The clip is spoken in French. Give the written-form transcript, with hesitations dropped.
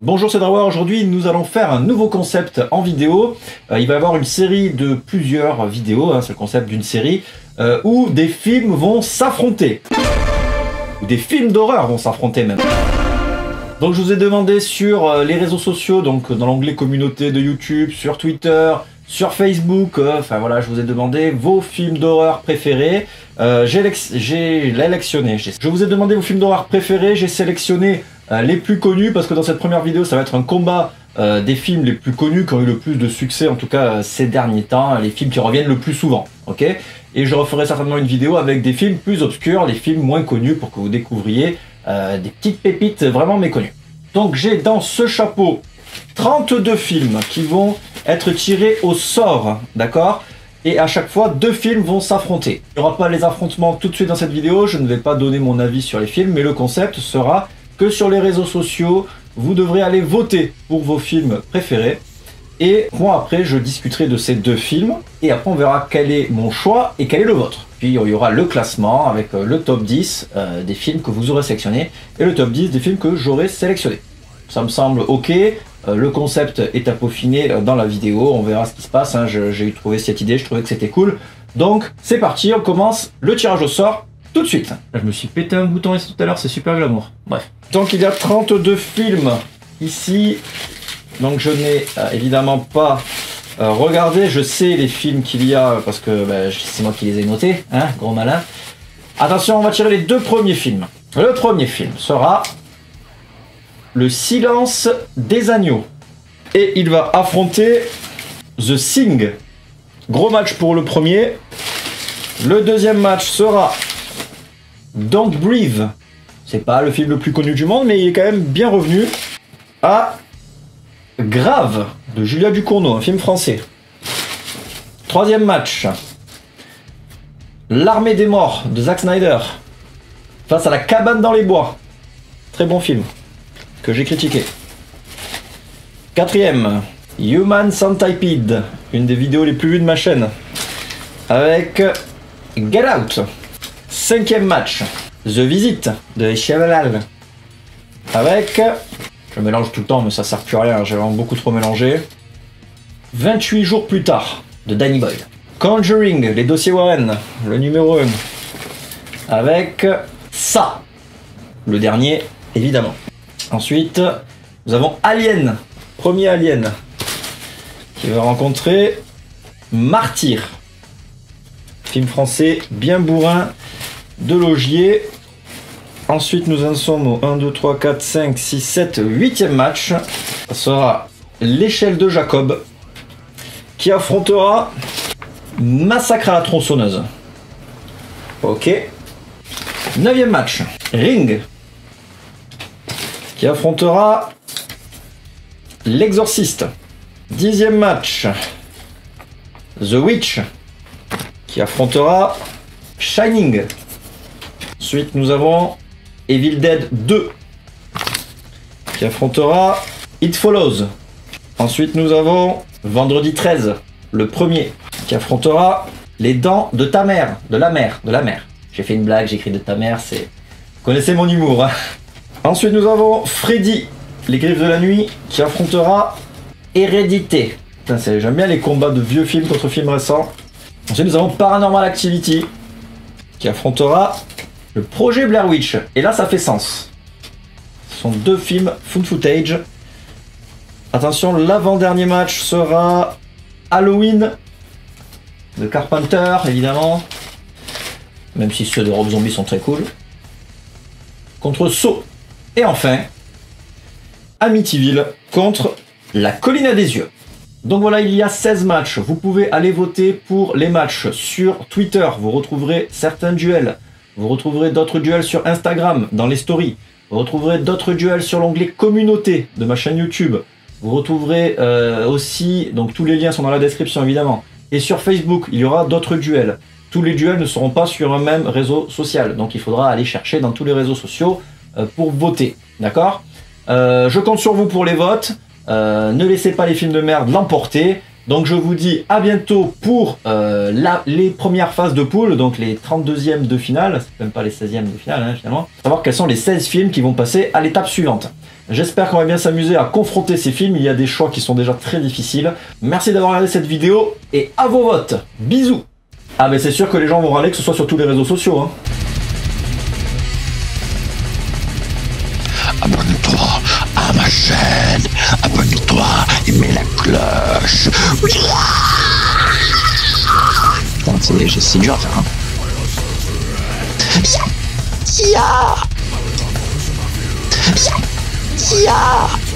Bonjour, c'est Drawar. Aujourd'hui, nous allons faire un nouveau concept en vidéo. Il va y avoir une série de plusieurs vidéos, c'est le concept d'une série, où des films vont s'affronter. Ou des films d'horreur vont s'affronter même. Donc je vous ai demandé sur les réseaux sociaux, donc dans l'onglet communauté de YouTube, sur Twitter, sur Facebook, enfin voilà, je vous ai demandé vos films d'horreur préférés. J'ai sélectionné. Je vous ai demandé vos films d'horreur préférés, j'ai sélectionné les plus connus, parce que dans cette première vidéo, ça va être un combat des films les plus connus, qui ont eu le plus de succès, en tout cas ces derniers temps, les films qui reviennent le plus souvent, ok? Et je referai certainement une vidéo avec des films plus obscurs, les films moins connus, pour que vous découvriez des petites pépites vraiment méconnues. Donc j'ai dans ce chapeau 32 films qui vont être tirés au sort, d'accord? Et à chaque fois, deux films vont s'affronter. Il n'y aura pas les affrontements tout de suite dans cette vidéo, je ne vais pas donner mon avis sur les films, mais le concept sera que sur les réseaux sociaux, vous devrez aller voter pour vos films préférés. Et moi après, je discuterai de ces deux films, et après on verra quel est mon choix et quel est le vôtre. Puis il y aura le classement avec le top 10 des films que vous aurez sélectionnés, et le top 10 des films que j'aurai sélectionnés. Ça me semble ok, le concept est à peaufiner dans la vidéo, on verra ce qui se passe, j'ai trouvé cette idée, je trouvais que c'était cool. Donc c'est parti, on commence le tirage au sort tout de suite. Là, je me suis pété un bouton ici tout à l'heure, c'est super glamour. Bref. Donc il y a 32 films ici, donc je n'ai évidemment pas regardé, je sais les films qu'il y a parce que c'est moi qui les ai notés, hein, gros malin. Attention, on va tirer les deux premiers films. Le premier film sera Le Silence des Agneaux. Et il va affronter The Thing. Gros match pour le premier. Le deuxième match sera Don't Breathe. C'est pas le film le plus connu du monde, mais il est quand même bien revenu. À Grave, de Julia Ducournau, un film français. Troisième match. L'Armée des Morts, de Zack Snyder. Face à La Cabane dans les Bois. Très bon film, que j'ai critiqué. Quatrième, Human Centipede, une des vidéos les plus vues de ma chaîne, avec Get Out. Cinquième match, The Visit, de Shyamalan, avec, je mélange tout le temps mais ça sert plus à rien, j'ai vraiment beaucoup trop mélangé, 28 jours plus tard, de Danny Boyle. Conjuring, les dossiers Warren, le numéro 1, avec ça, le dernier évidemment. Ensuite, nous avons Alien, premier Alien, qui va rencontrer Martyr, film français bien bourrin de Logier. Ensuite, nous en sommes au 1, 2, 3, 4, 5, 6, 7, 8e match. Ça sera L'échelle de Jacob, qui affrontera Massacre à la tronçonneuse. Ok. 9e match, Ring, qui affrontera L'Exorciste. 10e match, The Witch, qui affrontera Shining. Ensuite, nous avons Evil Dead 2, qui affrontera It Follows. Ensuite, nous avons Vendredi 13, le premier, qui affrontera Les Dents de ta mère, de la mère. J'ai fait une blague, j'ai écrit de ta mère, c'est... Vous connaissez mon humour, hein. Ensuite, nous avons Freddy, les Griffes de la Nuit, qui affrontera Hérédité. J'aime bien les combats de vieux films contre films récents. Ensuite, nous avons Paranormal Activity, qui affrontera le projet Blair Witch. Et là, ça fait sens. Ce sont deux films found footage. Attention, l'avant-dernier match sera Halloween, de Carpenter, évidemment. Même si ceux de Rob Zombie sont très cool. Contre Saw. Et enfin, Amityville contre La Colline à des Yeux. Donc voilà, il y a 16 matchs. Vous pouvez aller voter pour les matchs sur Twitter. Vous retrouverez certains duels. Vous retrouverez d'autres duels sur Instagram, dans les stories. Vous retrouverez d'autres duels sur l'onglet communauté de ma chaîne YouTube. Vous retrouverez aussi, donc tous les liens sont dans la description évidemment. Et sur Facebook, il y aura d'autres duels. Tous les duels ne seront pas sur un même réseau social. Donc il faudra aller chercher dans tous les réseaux sociaux pour voter. D'accord? Je compte sur vous pour les votes. Ne laissez pas les films de merde l'emporter. Donc je vous dis à bientôt pour les premières phases de poule, donc les 32e de finale, c'est même pas les 16e de finale finalement. Savoir quels sont les 16 films qui vont passer à l'étape suivante. J'espère qu'on va bien s'amuser à confronter ces films. Il y a des choix qui sont déjà très difficiles. Merci d'avoir regardé cette vidéo et à vos votes. Bisous. Ah mais c'est sûr que les gens vont râler, que ce soit sur tous les réseaux sociaux. Hein. Abonne-toi à ma chaîne. Abonne-toi et mets la cloche. Putain, c'est dur à faire. Hein. Tia! Tia!